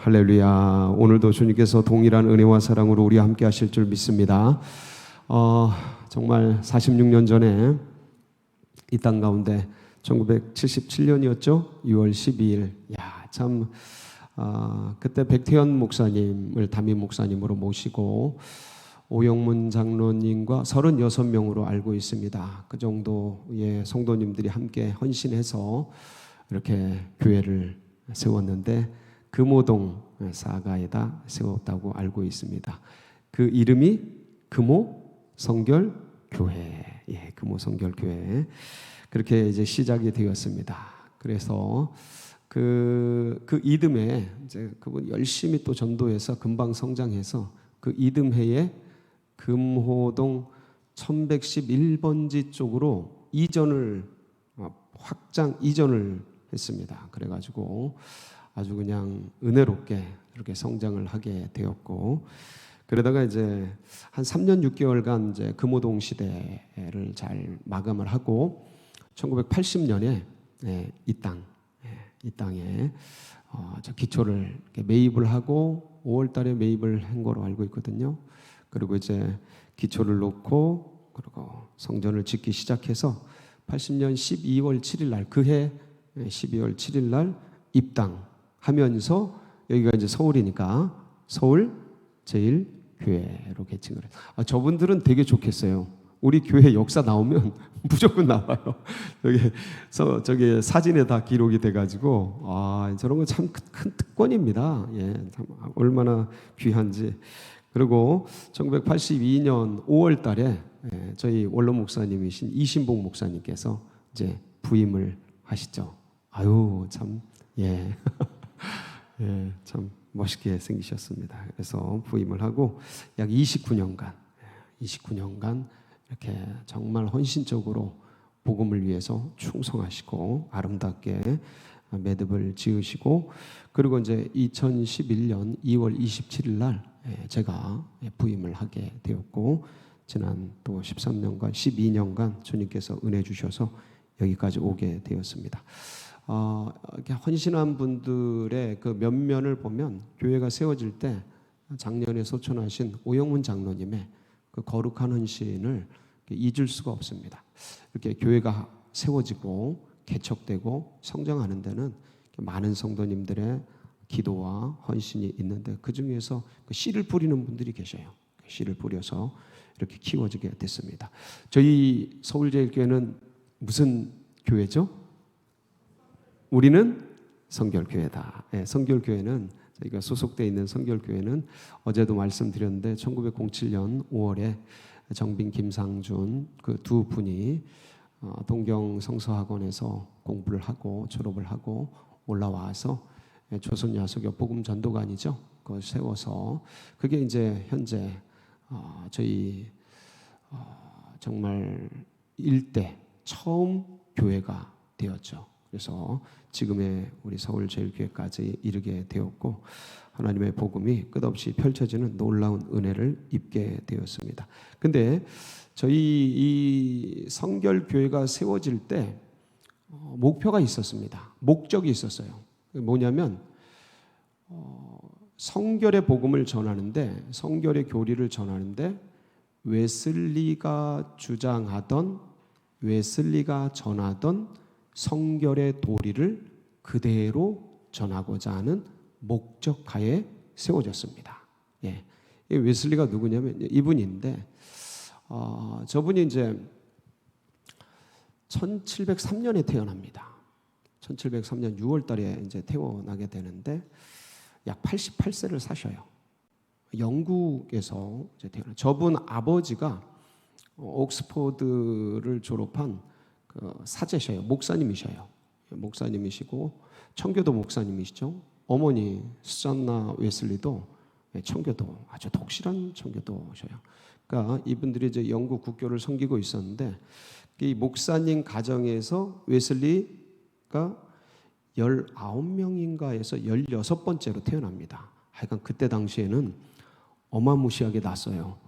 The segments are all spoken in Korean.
할렐루야. 오늘도 주님께서 동일한 은혜와 사랑으로 우리와 함께 하실 줄 믿습니다. 정말 46년 전에 이 땅 가운데 1977년이었죠. 6월 12일. 그때 백태현 목사님을 담임 목사님으로 모시고 오영문 장로님과 36명으로 알고 있습니다. 그 정도의 성도님들이 함께 헌신해서 이렇게 교회를 세웠는데 금호동 사가에다 세웠다고 알고 있습니다. 그 이름이 금호 성결교회. 금호 성결교회. 그렇게 이제 시작이 되었습니다. 그래서 그 이듬해 이제 그분 열심히 또 전도해서 금방 성장해서 그 이듬해에 금호동 1111번지 쪽으로 확장 이전을 했습니다. 그래가지고 아주 그냥 은혜롭게 이렇게 성장을 하게 되었고, 그러다가 이제 한 3년 6개월간 이제 금호동 시대를 잘 마감을 하고 1980년에 이 땅에 저 기초를 이렇게 매입을 하고 5월달에 매입을 한 거로 알고 있거든요. 그리고 이제 기초를 놓고 그리고 성전을 짓기 시작해서 80년 12월 7일 날 그해 12월 7일 날 입당하면서 여기가 이제 서울이니까 서울 제일교회로 개칭을 해요. 저분들은 되게 좋겠어요. 우리 교회 역사 나오면 무조건 나와요. 저기 사진에 다 기록이 돼가지고 저런 건 참 큰 특권입니다. 참 얼마나 귀한지. 그리고 1982년 5월달에 저희 원로 목사님이신 이신봉 목사님께서 이제 부임을 하시죠. 참 참 멋있게 생기셨습니다. 그래서 부임을 하고 약 29년간 이렇게 정말 헌신적으로 복음을 위해서 충성하시고 아름답게 매듭을 지으시고, 그리고 이제 2011년 2월 27일 날 제가 부임을 하게 되었고, 지난 또 13년간 12년간 주님께서 은혜 주셔서 여기까지 오게 되었습니다. 이렇게 헌신한 분들의 그 면면을 보면 교회가 세워질 때 작년에 소천하신 오영문 장로님의 그 거룩한 헌신을 잊을 수가 없습니다. 이렇게 교회가 세워지고 개척되고 성장하는 데는 많은 성도님들의 기도와 헌신이 있는데 그 중에서 그 씨를 뿌리는 분들이 계셔요. 씨를 뿌려서 이렇게 키워지게 됐습니다. 저희 서울제일교회는 무슨 교회죠? 우리는 성결교회다. 성결교회는 저희가 소속되어 있는 성결교회는 어제도 말씀드렸는데 1907년 5월에 정빈 김상준 그 두 분이 동경성서학원에서 공부를 하고 졸업을 하고 올라와서 조선야속교 복음 전도관이죠. 그걸 세워서 그게 이제 현재 저희 정말 일대 처음 교회가 되었죠. 그래서 지금의 우리 서울제일교회까지 이르게 되었고 하나님의 복음이 끝없이 펼쳐지는 놀라운 은혜를 입게 되었습니다. 근데 저희 이 성결교회가 세워질 때 목표가 있었습니다. 목적이 있었어요. 뭐냐면 성결의 복음을 전하는데, 성결의 교리를 전하는데 웨슬리가 전하던 성결의 도리를 그대로 전하고자 하는 목적하에 세워졌습니다. 웨슬리가 누구냐면 이분인데 저분이 이제 1703년에 태어납니다. 1703년 6월 달에 이제 태어나게 되는데 약 88세를 사셔요. 영국에서 이제 태어나. 저분 아버지가 옥스퍼드를 졸업한 그 사제셔요. 목사님이시고 청교도 목사님이시죠. 어머니 수잔나 웨슬리도 청교도, 아주 독실한 청교도셔요. 그러니까 이분들이 이제 영국 국교를 섬기고 있었는데 이 목사님 가정에서 웨슬리가 19명인가에서 16번째로 태어납니다. 하여간 그때 당시에는 어마무시하게 났어요.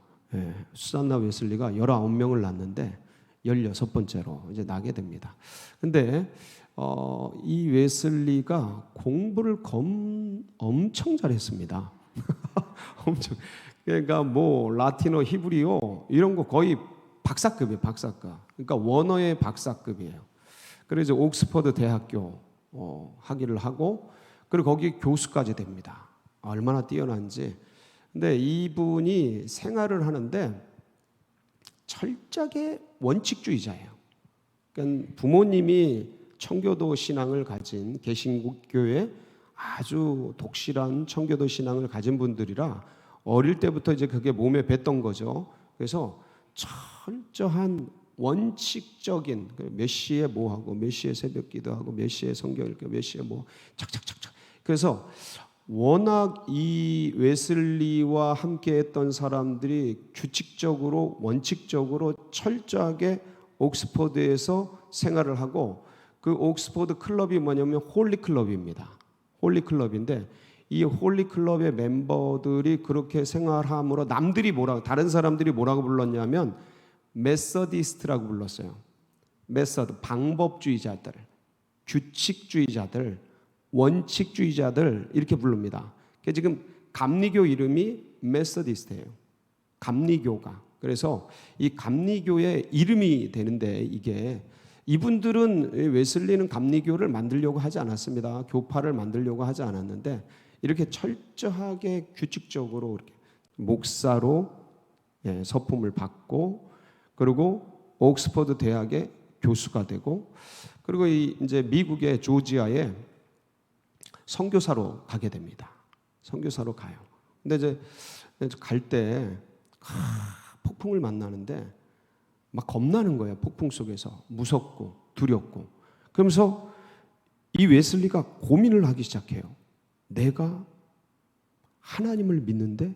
수잔나 웨슬리가 19명을 낳는데 16번째로 이제 나게 됩니다. 근데 이 웨슬리가 공부를 엄청 잘했습니다. 엄청. 그러니까 뭐 라틴어, 히브리어 이런 거 거의 박사급이에요, 박사급. 그러니까 원어의 박사급이에요. 그래서 옥스퍼드 대학교 학위를 하고 그리고 거기 교수까지 됩니다. 얼마나 뛰어난지. 근데 이분이 생활을 하는데 철저하게 원칙주의자예요. 그러니까 부모님이 청교도 신앙을 가진 개신교회 아주 독실한 청교도 신앙을 가진 분들이라 어릴 때부터 이제 그게 몸에 뱄던 거죠. 그래서 철저한 원칙적인 몇 시에 뭐 하고 몇 시에 새벽 기도하고 몇 시에 성경 읽고 몇 시에 뭐 착착착착. 그래서 워낙 이 웨슬리와 함께 했던 사람들이 규칙적으로 원칙적으로 철저하게 옥스퍼드에서 생활을 하고 그 옥스퍼드 클럽이 뭐냐면 홀리 클럽입니다. 홀리 클럽인데 이 홀리 클럽의 멤버들이 그렇게 생활함으로 남들이 다른 사람들이 뭐라고 불렀냐면 메서디스트라고 불렀어요. 메서드, 방법주의자들, 규칙주의자들, 원칙주의자들 이렇게 부릅니다. 지금 감리교 이름이 메서디스트예요. 감리교가. 그래서 이 감리교의 이름이 되는데 이분들은 웨슬리는 감리교를 만들려고 하지 않았습니다. 교파를 만들려고 하지 않았는데 이렇게 철저하게 규칙적으로 이렇게 목사로 서품을 받고 그리고 옥스퍼드 대학의 교수가 되고 그리고 이제 미국의 조지아에 선교사로 가게 됩니다. 선교사로 가요. 근데 이제 갈 때 폭풍을 만나는데 막 겁나는 거예요. 폭풍 속에서 무섭고 두렵고. 그러면서 이 웨슬리가 고민을 하기 시작해요. 내가 하나님을 믿는데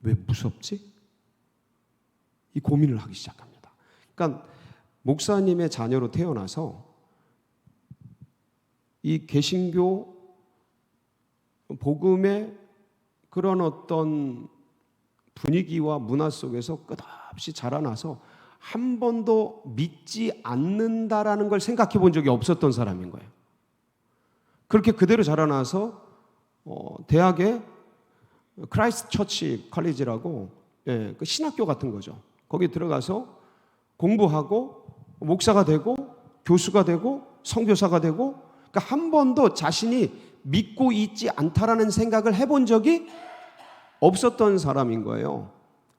왜 무섭지? 이 고민을 하기 시작합니다. 그러니까 목사님의 자녀로 태어나서 이 개신교 복음의 그런 어떤 분위기와 문화 속에서 끝없이 자라나서 한 번도 믿지 않는다라는 걸 생각해 본 적이 없었던 사람인 거예요. 그렇게 그대로 자라나서 대학에 크라이스트 처치 컬리지라고 그 신학교 같은 거죠. 거기 들어가서 공부하고 목사가 되고 교수가 되고 선교사가 되고 그러니까 한 번도 자신이 믿고 있지 않다라는 생각을 해본 적이 없었던 사람인 거예요.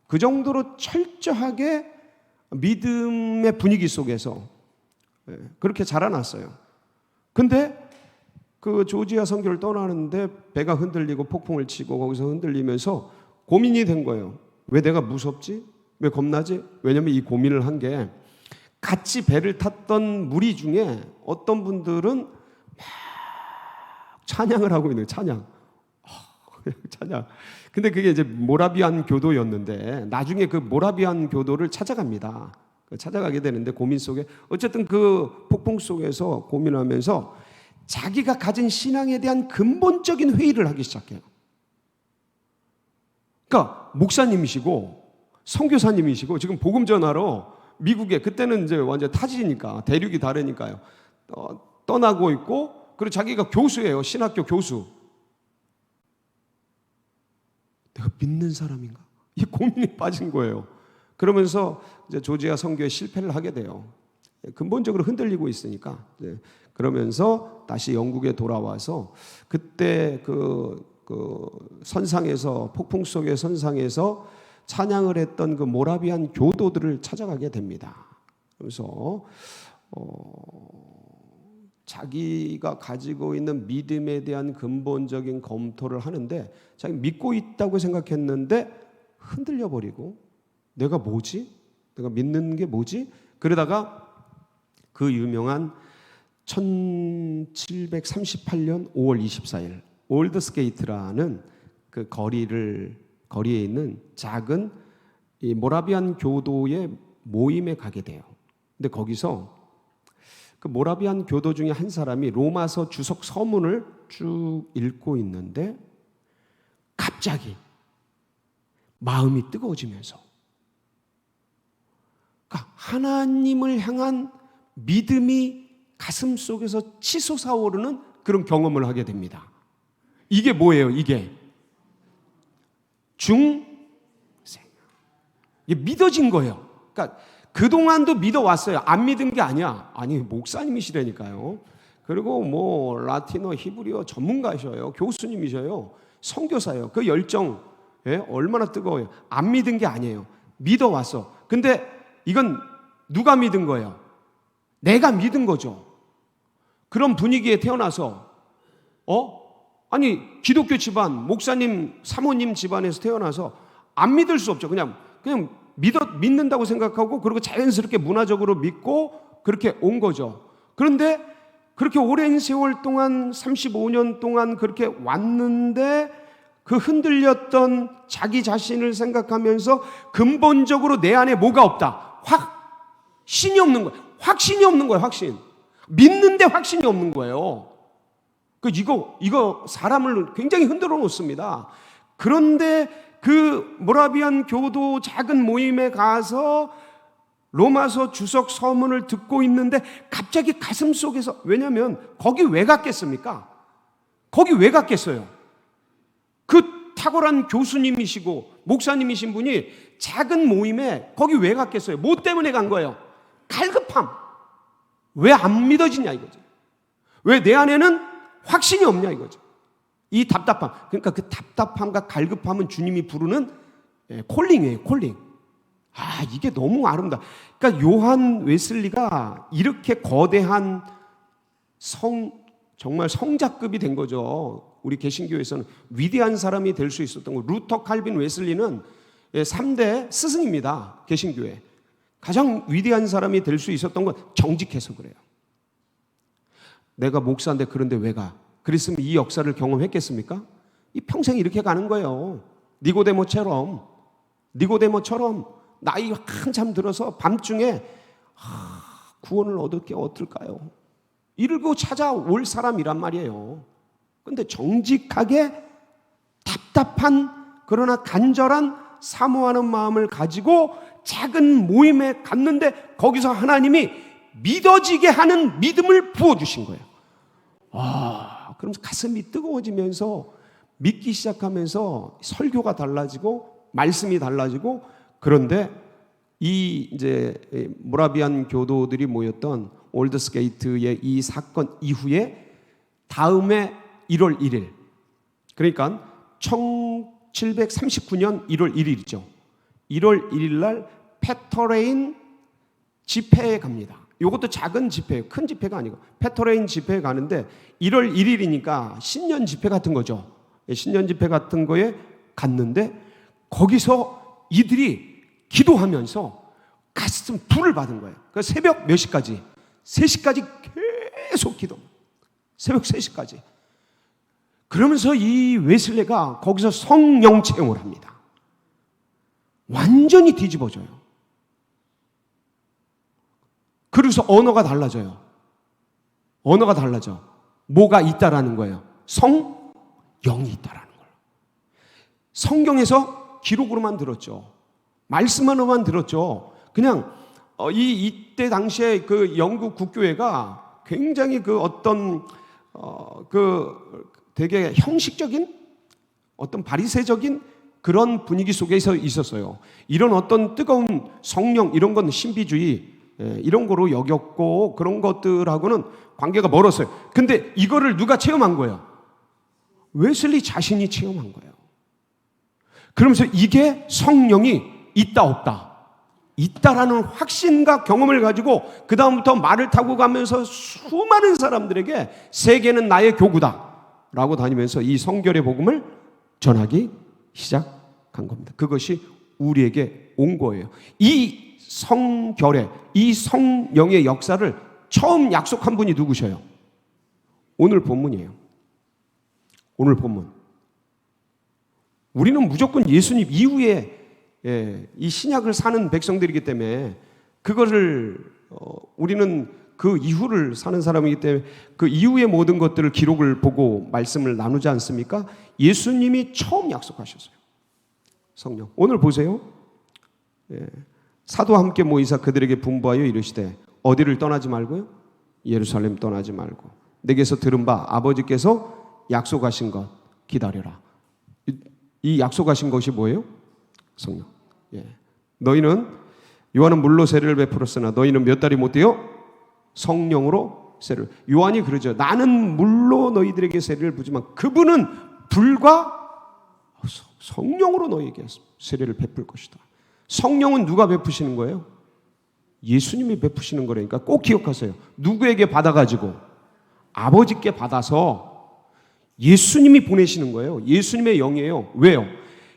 그 정도로 철저하게 믿음의 분위기 속에서 그렇게 자라났어요. 근데 그 조지아 선교를 떠나는데 배가 흔들리고 폭풍을 치고 거기서 흔들리면서 고민이 된 거예요. 왜 내가 무섭지? 왜 겁나지? 왜냐면 이 고민을 한 게 같이 배를 탔던 무리 중에 어떤 분들은 막 찬양을 하고 있는 찬양. 찬양. 근데 그게 이제 모라비안 교도였는데 나중에 그 모라비안 교도를 찾아갑니다. 찾아가게 되는데 고민 속에 어쨌든 그 폭풍 속에서 고민하면서 자기가 가진 신앙에 대한 근본적인 회의를 하기 시작해요. 그러니까 목사님이시고 선교사님이시고 지금 복음 전하러 미국에 그때는 이제 완전 타지니까 대륙이 다르니까요. 떠나고 있고 그리고 자기가 교수예요. 신학교 교수. 내가 믿는 사람인가? 이 고민이 빠진 거예요. 그러면서 이제 조지아 선교에 실패를 하게 돼요. 근본적으로 흔들리고 있으니까. 그러면서 다시 영국에 돌아와서 그때 그 선상에서 폭풍 속의 선상에서 찬양을 했던 그 모라비안 교도들을 찾아가게 됩니다. 그래서 자기가 가지고 있는 믿음에 대한 근본적인 검토를 하는데 자기 믿고 있다고 생각했는데 흔들려 버리고 내가 뭐지? 내가 믿는 게 뭐지? 그러다가 그 유명한 1738년 5월 24일 올드스게이트라는 그 거리에 있는 작은 이 모라비안 교도의 모임에 가게 돼요. 근데 거기서 그 모라비안 교도 중에 한 사람이 로마서 주석 서문을 쭉 읽고 있는데 갑자기 마음이 뜨거워지면서 그러니까 하나님을 향한 믿음이 가슴 속에서 치솟아오르는 그런 경험을 하게 됩니다. 이게 뭐예요? 이게 중생. 이게 믿어진 거예요. 그러니까 그동안도 믿어왔어요. 안 믿은 게 아니야. 아니, 목사님이시라니까요. 그리고 뭐 라틴어, 히브리어 전문가셔요. 교수님이셔요. 선교사예요. 그 열정, 얼마나 뜨거워요. 안 믿은 게 아니에요. 믿어왔어. 근데 이건 누가 믿은 거예요? 내가 믿은 거죠. 그런 분위기에 태어나서 아니, 기독교 집안, 목사님, 사모님 집안에서 태어나서 안 믿을 수 없죠. 그냥 믿는다고 생각하고, 그리고 자연스럽게 문화적으로 믿고 그렇게 온 거죠. 그런데 그렇게 오랜 세월 동안 35년 동안 그렇게 왔는데 그 흔들렸던 자기 자신을 생각하면서 근본적으로 내 안에 뭐가 없다? 확신이 없는 거예요. 확신이 없는 거예요. 확신. 믿는데 확신이 없는 거예요. 이거 사람을 굉장히 흔들어 놓습니다. 그런데 그 모라비안 교도 작은 모임에 가서 로마서 주석 서문을 듣고 있는데 갑자기 가슴 속에서, 왜냐하면 거기 왜 갔겠습니까? 거기 왜 갔겠어요? 그 탁월한 교수님이시고 목사님이신 분이 작은 모임에 거기 왜 갔겠어요? 뭐 때문에 간 거예요? 갈급함. 왜 안 믿어지냐 이거죠. 왜 내 안에는 확신이 없냐 이거죠. 이 답답함. 그러니까 그 답답함과 갈급함은 주님이 부르는 콜링이에요. 콜링. 이게 너무 아름다워. 그러니까 요한 웨슬리가 이렇게 거대한 정말 성자급이 된 거죠. 우리 개신교에서는 위대한 사람이 될 수 있었던 거. 루터 칼빈 웨슬리는 3대 스승입니다. 개신교에. 가장 위대한 사람이 될 수 있었던 건 정직해서 그래요. 내가 목사인데 그런데 왜 가? 그랬으면 이 역사를 경험했겠습니까? 이 평생 이렇게 가는 거예요. 니고데모처럼 나이 한참 들어서 밤중에 구원을 얻을 게 어떨까요? 이러고 찾아올 사람이란 말이에요. 그런데 정직하게 답답한 그러나 간절한 사모하는 마음을 가지고 작은 모임에 갔는데 거기서 하나님이 믿어지게 하는 믿음을 부어주신 거예요. 그럼 가슴이 뜨거워지면서 믿기 시작하면서 설교가 달라지고 말씀이 달라지고, 그런데 이 이제 모라비안 교도들이 모였던 올드스게이트의 이 사건 이후에 다음에 1월 1일, 그러니까 1739년 1월 1일이죠. 1월 1일 날 페터레인 집회에 갑니다. 이것도 작은 집회예요. 큰 집회가 아니고 페터레인 집회에 가는데 1월 1일이니까 신년 집회 같은 거죠. 신년 집회 같은 거에 갔는데 거기서 이들이 기도하면서 가슴 불을 받은 거예요. 그러니까 새벽 몇 시까지? 3시까지 계속 기도. 새벽 3시까지. 그러면서 이 웨슬레가 거기서 성령 체험을 합니다. 완전히 뒤집어져요. 그래서 언어가 달라져요. 언어가 달라져. 뭐가 있다라는 거예요? 성령이 있다라는 거예요. 성경에서 기록으로만 들었죠. 말씀으로만 들었죠. 그냥 이때 당시에 그 영국 국교회가 굉장히 그 어떤 그 되게 형식적인 어떤 바리새적인 그런 분위기 속에서 있었어요. 이런 어떤 뜨거운 성령 이런 건 신비주의 이런 거로 여겼고 그런 것들하고는 관계가 멀었어요. 근데 이거를 누가 체험한 거예요? 웨슬리 자신이 체험한 거예요. 그러면서 이게 성령이 있다 없다, 있다라는 확신과 경험을 가지고 그 다음부터 말을 타고 가면서 수많은 사람들에게 세계는 나의 교구다 라고 다니면서 이 성결의 복음을 전하기 시작한 겁니다. 그것이 우리에게 온 거예요. 이 성결의, 이 성령의 역사를 처음 약속한 분이 누구셔요? 오늘 본문이에요. 오늘 본문. 우리는 무조건 예수님 이후에 이 신약을 사는 백성들이기 때문에 그거를 우리는 그 이후를 사는 사람이기 때문에 그 이후의 모든 것들을 기록을 보고 말씀을 나누지 않습니까? 예수님이 처음 약속하셨어요. 성령. 오늘 보세요. 사도와 함께 모이사 그들에게 분부하여 이르시되 어디를 떠나지 말고요. 예루살렘 떠나지 말고 내게서 들은 바 아버지께서 약속하신 것 기다려라. 이 약속하신 것이 뭐예요? 성령. 너희는 요한은 물로 세례를 베풀었으나 너희는 몇 달이 못 되어 성령으로 세례를. 요한이 그러죠. 나는 물로 너희들에게 세례를 부지만 그분은 불과 성령으로 너희에게 세례를 베풀 것이다. 성령은 누가 베푸시는 거예요? 예수님이 베푸시는 거라니까 꼭 기억하세요. 누구에게 받아가지고? 아버지께 받아서 예수님이 보내시는 거예요. 예수님의 영이에요. 왜요?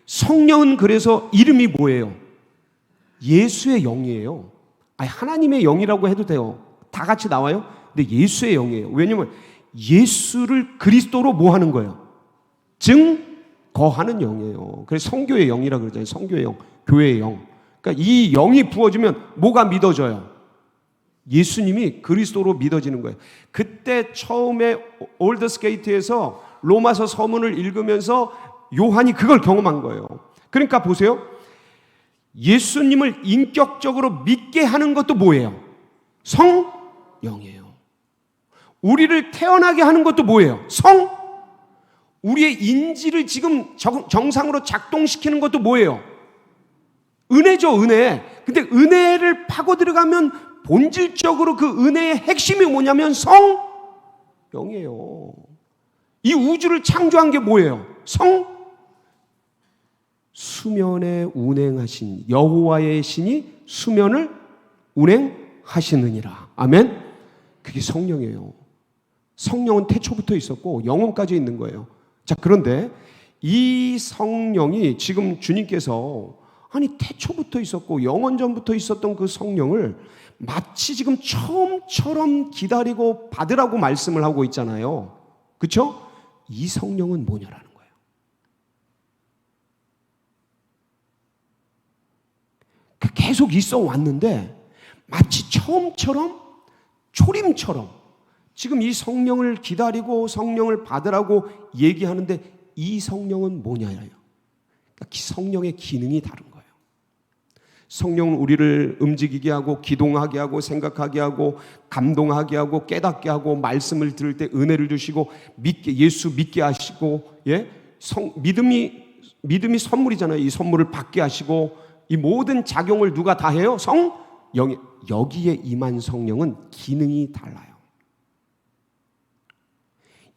성령은 그래서 이름이 뭐예요? 예수의 영이에요. 아니, 하나님의 영이라고 해도 돼요. 다 같이 나와요. 근데 예수의 영이에요. 왜냐면 예수를 그리스도로 뭐 하는 거예요? 증거하는 영이에요. 그래서 성교의 영이라고 그러잖아요. 성교의 영, 교회의 영. 그러니까 이 영이 부어지면 뭐가 믿어져요? 예수님이 그리스도로 믿어지는 거예요. 그때 처음에 올드스게이트에서 로마서 서문을 읽으면서 요한이 그걸 경험한 거예요. 그러니까 보세요. 예수님을 인격적으로 믿게 하는 것도 뭐예요? 성령이에요. 우리를 태어나게 하는 것도 뭐예요? 우리의 인지를 지금 정상으로 작동시키는 것도 뭐예요? 은혜죠, 은혜. 근데 은혜를 파고 들어가면 본질적으로 그 은혜의 핵심이 뭐냐면 성령이에요. 이 우주를 창조한 게 뭐예요? 수면에 운행하신 여호와의 신이 수면을 운행하시느니라. 아멘. 그게 성령이에요. 성령은 태초부터 있었고 영혼까지 있는 거예요. 자, 그런데 이 성령이 지금 주님께서 아니 태초부터 있었고 영원전부터 있었던 그 성령을 마치 지금 처음처럼 기다리고 받으라고 말씀을 하고 있잖아요. 그렇죠? 이 성령은 뭐냐라는 거예요. 계속 있어 왔는데 마치 처음처럼 초림처럼 지금 이 성령을 기다리고 성령을 받으라고 얘기하는데 이 성령은 뭐냐예요. 그러니까 성령의 기능이 다른 거예요. 성령은 우리를 움직이게 하고 기동하게 하고 생각하게 하고 감동하게 하고 깨닫게 하고 말씀을 들을 때 은혜를 주시고 예수 믿게 하시고 믿음이 선물이잖아요. 이 선물을 받게 하시고 이 모든 작용을 누가 다 해요? 성령이. 여기에 임한 성령은 기능이 달라요.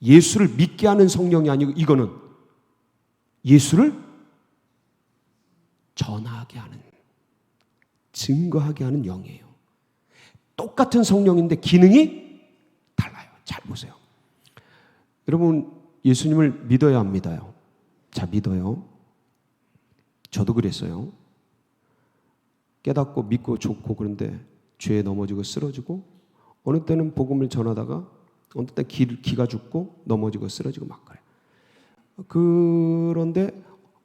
예수를 믿게 하는 성령이 아니고 이거는 예수를 전하게 하는, 증거하게 하는 영이에요. 똑같은 성령인데 기능이 달라요. 잘 보세요. 여러분, 예수님을 믿어야 합니다요. 자, 믿어요. 저도 그랬어요. 깨닫고 믿고 좋고 그런데 죄에 넘어지고 쓰러지고 어느 때는 복음을 전하다가 어느 때 기가 죽고 넘어지고 쓰러지고 막 그래요. 그런데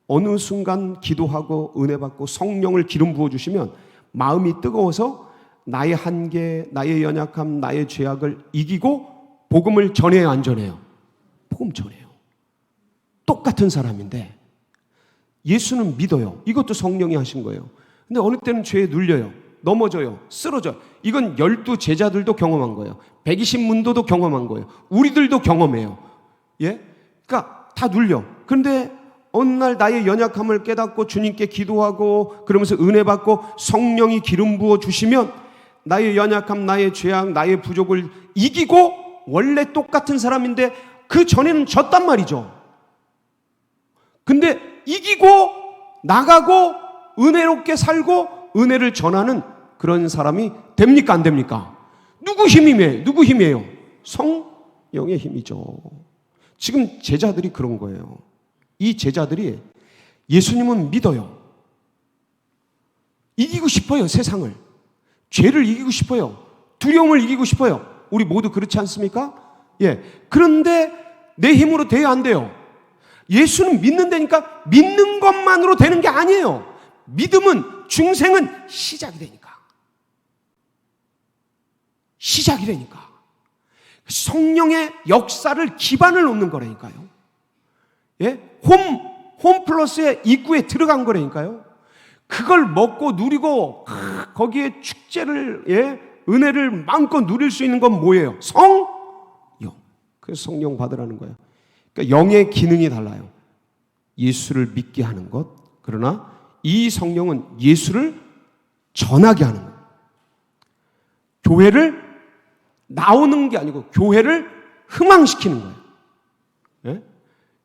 어느 순간 기도하고 은혜 받고 성령을 기름 부어주시면 마음이 뜨거워서 나의 한계, 나의 연약함, 나의 죄악을 이기고 복음을 전해요, 안 전해요? 복음 전해요. 똑같은 사람인데 예수는 믿어요. 이것도 성령이 하신 거예요. 근데 어느 때는 죄에 눌려요. 넘어져요. 쓰러져요. 이건 12 제자들도 경험한 거예요. 120문도도 경험한 거예요. 우리들도 경험해요. 예? 그러니까 다 눌려. 그런데 어느 날 나의 연약함을 깨닫고 주님께 기도하고 그러면서 은혜 받고 성령이 기름 부어 주시면 나의 연약함, 나의 죄악, 나의 부족을 이기고 원래 똑같은 사람인데 그 전에는 졌단 말이죠. 근데 이기고 나가고 은혜롭게 살고 은혜를 전하는 그런 사람이 됩니까? 안 됩니까? 누구 힘이에요? 성령의 힘이죠. 지금 제자들이 그런 거예요. 이 제자들이 예수님은 믿어요. 이기고 싶어요, 세상을. 죄를 이기고 싶어요. 두려움을 이기고 싶어요. 우리 모두 그렇지 않습니까? 예. 그런데 내 힘으로 돼야 안 돼요. 예수는 믿는다니까 믿는 것만으로 되는 게 아니에요. 믿음은, 중생은 시작이 되니까. 성령의 역사를 기반을 놓는 거라니까요. 예? 홈 플러스의 입구에 들어간 거라니까요. 그걸 먹고 누리고 거기에 축제를 은혜를 마음껏 누릴 수 있는 건 뭐예요? 성령. 그래서 성령 받으라는 거예요. 그러니까 영의 기능이 달라요. 예수를 믿게 하는 것. 그러나 이 성령은 예수를 전하게 하는 거예요. 교회를 나오는 게 아니고 교회를 흥망시키는 거예요. 예?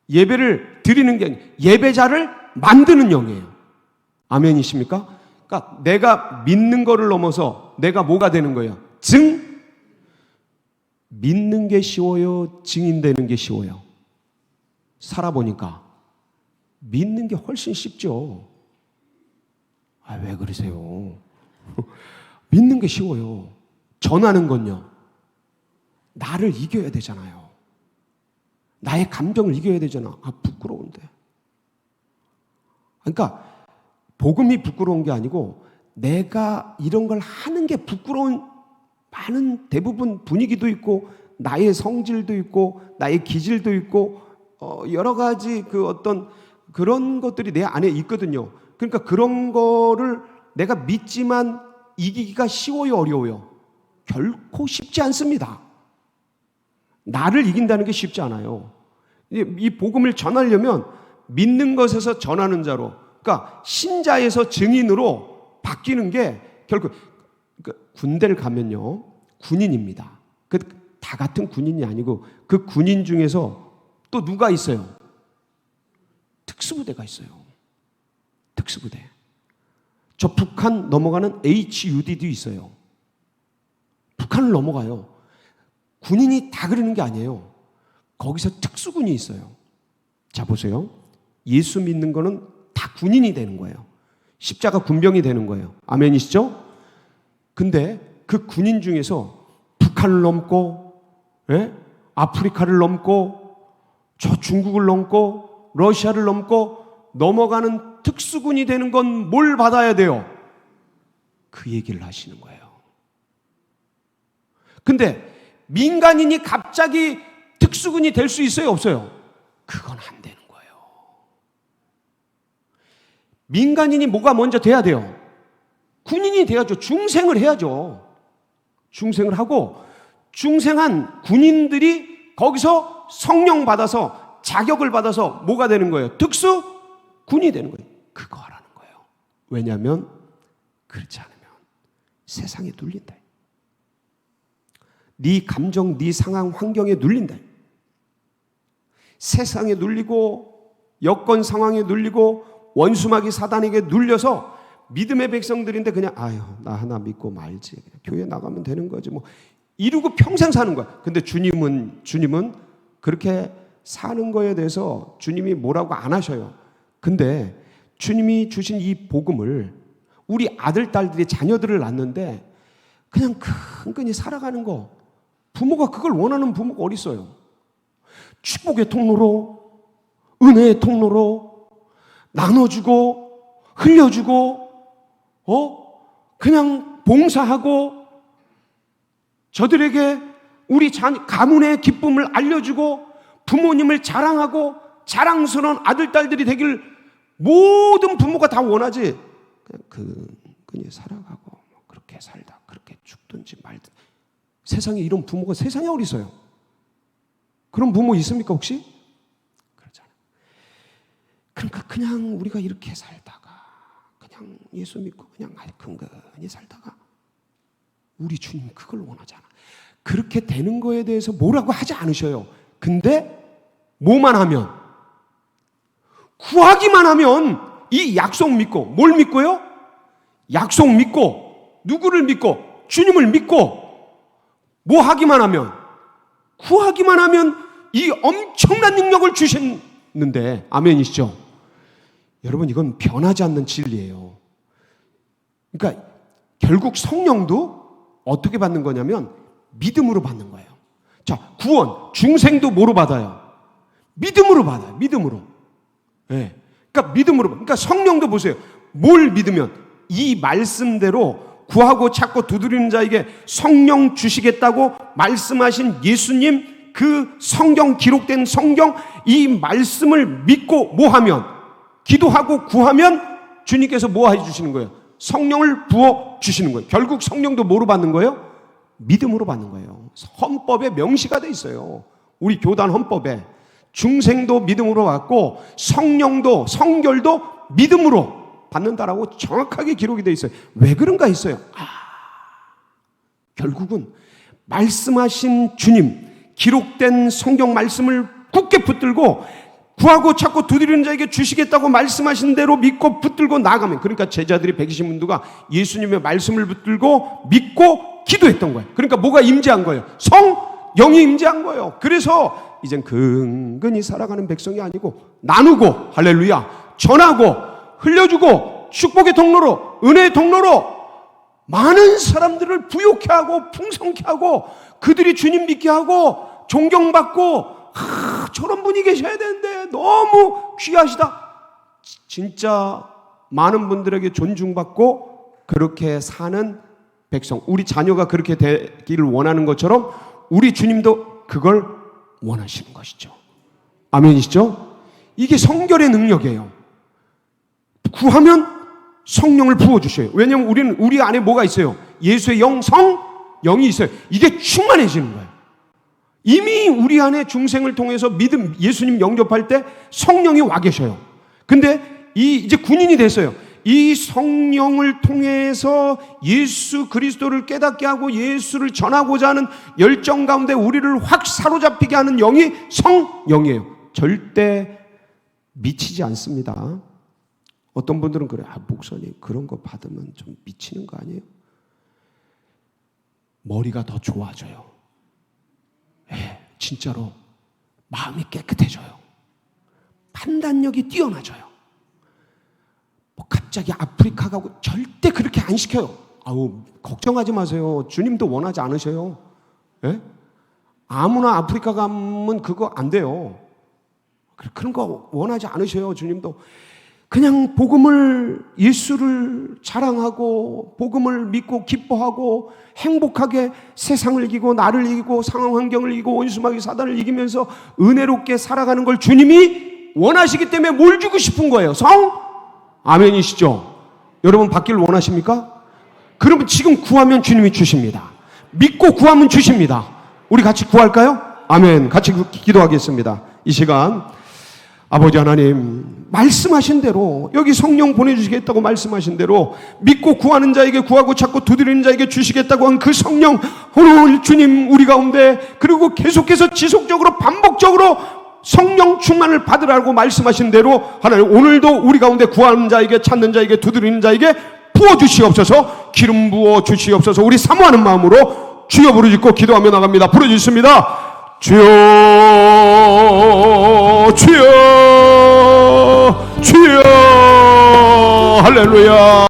예배를 드리는 게 아니고 예배자를 만드는 영이에요. 아멘이십니까? 그러니까 내가 믿는 거를 넘어서 내가 뭐가 되는 거예요? 믿는 게 쉬워요? 증인되는 게 쉬워요? 살아보니까 믿는 게 훨씬 쉽죠. 왜 그러세요? 믿는 게 쉬워요. 전하는 건요. 나를 이겨야 되잖아요. 나의 감정을 이겨야 되잖아. 부끄러운데. 그러니까 복음이 부끄러운 게 아니고 내가 이런 걸 하는 게 부끄러운 많은 대부분 분위기도 있고 나의 성질도 있고 나의 기질도 있고 여러 가지 그 어떤 그런 것들이 내 안에 있거든요. 그러니까 그런 거를 내가 믿지만 이기기가 쉬워요, 어려워요? 결코 쉽지 않습니다. 나를 이긴다는 게 쉽지 않아요. 이 복음을 전하려면 믿는 것에서 전하는 자로, 그러니까 신자에서 증인으로 바뀌는 게 결국 군대를 가면요 군인입니다. 다 같은 군인이 아니고 그 군인 중에서 또 누가 있어요? 특수부대가 있어요. 특수부대. 저 북한 넘어가는 HUD도 있어요. 북한을 넘어가요. 군인이 다 그러는 게 아니에요. 거기서 특수군이 있어요. 자 보세요. 예수 믿는 거는 다 군인이 되는 거예요. 십자가 군병이 되는 거예요. 아멘이시죠? 근데 그 군인 중에서 북한을 넘고 아프리카를 넘고 저 중국을 넘고 러시아를 넘고 넘어가는 특수군이 되는 건 뭘 받아야 돼요? 그 얘기를 하시는 거예요. 근데 민간인이 갑자기 특수군이 될 수 있어요? 없어요? 그건 안 되는 거예요. 민간인이 뭐가 먼저 돼야 돼요? 군인이 돼야죠. 중생을 해야죠. 중생을 하고 중생한 군인들이 거기서 성령 받아서 자격을 받아서 뭐가 되는 거예요? 특수군이 되는 거예요. 그거 하라는 거예요. 왜냐하면 그렇지 않으면 세상에 눌린다. 네 감정, 네 상황, 환경에 눌린다. 세상에 눌리고 여건 상황에 눌리고 원수마귀 사단에게 눌려서 믿음의 백성들인데 그냥 나 하나 믿고 말지. 그냥 교회 나가면 되는 거지. 뭐 이러고 평생 사는 거야. 근데 주님은 그렇게 사는 거에 대해서 주님이 뭐라고 안 하셔요. 근데 주님이 주신 이 복음을 우리 아들, 딸들이 자녀들을 낳는데 그냥 근근히 살아가는 거. 부모가 그걸 원하는 부모가 어디 있어요? 축복의 통로로, 은혜의 통로로 나눠주고 흘려주고 그냥 봉사하고 저들에게 우리 가문의 기쁨을 알려주고 부모님을 자랑하고 자랑스러운 아들, 딸들이 되길 모든 부모가 다 원하지. 그냥 그냥 살아가고 그렇게 살다 그렇게 죽든지 말든. 세상에 이런 부모가 세상에 어디 있어요? 그런 부모 있습니까 혹시? 그렇잖아요. 그러니까 그냥 우리가 이렇게 살다가 그냥 예수 믿고 그냥 근근히 살다가 우리 주님 그걸 원하잖아. 그렇게 되는 거에 대해서 뭐라고 하지 않으셔요. 근데 뭐만 하면, 구하기만 하면 이 약속 믿고, 뭘 믿고요? 약속 믿고, 누구를 믿고, 주님을 믿고, 뭐 하기만 하면, 구하기만 하면 이 엄청난 능력을 주셨는데, 아멘이시죠? 여러분, 이건 변하지 않는 진리예요. 그러니까 결국 성령도 어떻게 받는 거냐면 믿음으로 받는 거예요. 자, 구원, 중생도 뭐로 받아요? 믿음으로 받아요. 믿음으로. 네. 그러니까 믿음으로. 그러니까 성령도 보세요. 뭘 믿으면 이 말씀대로 구하고 찾고 두드리는 자에게 성령 주시겠다고 말씀하신 예수님, 그 성경, 기록된 성경, 이 말씀을 믿고 뭐 하면, 기도하고 구하면 주님께서 뭐 해주시는 거예요? 성령을 부어 주시는 거예요. 결국 성령도 뭐로 받는 거예요? 믿음으로 받는 거예요. 헌법에 명시가 돼 있어요. 우리 교단 헌법에 중생도 믿음으로 받고 성령도 성결도 믿음으로 받는다라고 정확하게 기록이 돼 있어요. 왜 그런가 했어요. 결국은 말씀하신 주님, 기록된 성경 말씀을 굳게 붙들고 구하고 찾고 두드리는 자에게 주시겠다고 말씀하신 대로 믿고 붙들고 나아가면, 그러니까 제자들이 120문도가 예수님의 말씀을 붙들고 믿고 기도했던 거예요. 그러니까 뭐가 임재한 거예요? 성령이 임재한 거예요. 그래서 이젠 근근히 살아가는 백성이 아니고 나누고, 할렐루야, 전하고 흘려주고 축복의 통로로, 은혜의 통로로 많은 사람들을 부욕케 하고 풍성케 하고 그들이 주님 믿게 하고 존경받고, 저런 분이 계셔야 되는데 너무 귀하시다. 진짜 많은 분들에게 존중받고 그렇게 사는 백성, 우리 자녀가 그렇게 되기를 원하는 것처럼 우리 주님도 그걸 원하시는 것이죠. 아멘이시죠? 이게 성결의 능력이에요. 구하면 성령을 부어주셔요. 왜냐하면 우리 안에 뭐가 있어요? 예수의 영이 있어요. 이게 충만해지는 거예요. 이미 우리 안에 중생을 통해서 믿음, 예수님 영접할 때 성령이 와 계셔요. 근데 이제 군인이 됐어요. 이 성령을 통해서 예수 그리스도를 깨닫게 하고 예수를 전하고자 하는 열정 가운데 우리를 확 사로잡히게 하는 영이 성령이에요. 절대 미치지 않습니다. 어떤 분들은 그래요. 목사님 그런 거 받으면 좀 미치는 거 아니에요? 머리가 더 좋아져요. 진짜로 마음이 깨끗해져요. 판단력이 뛰어나져요. 뭐 갑자기 아프리카 가고 절대 그렇게 안 시켜요. 걱정하지 마세요. 주님도 원하지 않으셔요. 아무나 아프리카 가면 그거 안 돼요. 그런 거 원하지 않으셔요. 주님도 그냥 복음을, 예수를 자랑하고 복음을 믿고 기뻐하고 행복하게 세상을 이기고 나를 이기고 상황 환경을 이기고 원수마귀 사단을 이기면서 은혜롭게 살아가는 걸 주님이 원하시기 때문에 뭘 주고 싶은 거예요? 아멘이시죠? 여러분 받기를 원하십니까? 그러면 지금 구하면 주님이 주십니다. 믿고 구하면 주십니다. 우리 같이 구할까요? 아멘. 같이 기도하겠습니다. 이 시간 아버지 하나님, 말씀하신 대로, 여기 성령 보내주시겠다고 말씀하신 대로 믿고 구하는 자에게 구하고 찾고 두드리는 자에게 주시겠다고 한 그 성령, 오늘 주님 우리 가운데, 그리고 계속해서 지속적으로 반복적으로 성령 충만을 받으라고 말씀하신 대로 하나님 오늘도 우리 가운데 구하는 자에게 찾는 자에게 두드리는 자에게 부어주시옵소서. 기름 부어주시옵소서. 우리 사모하는 마음으로 주여 부르짖고 기도하며 나갑니다. 부르짖습니다. 주여, 주여, 주여, 할렐루야.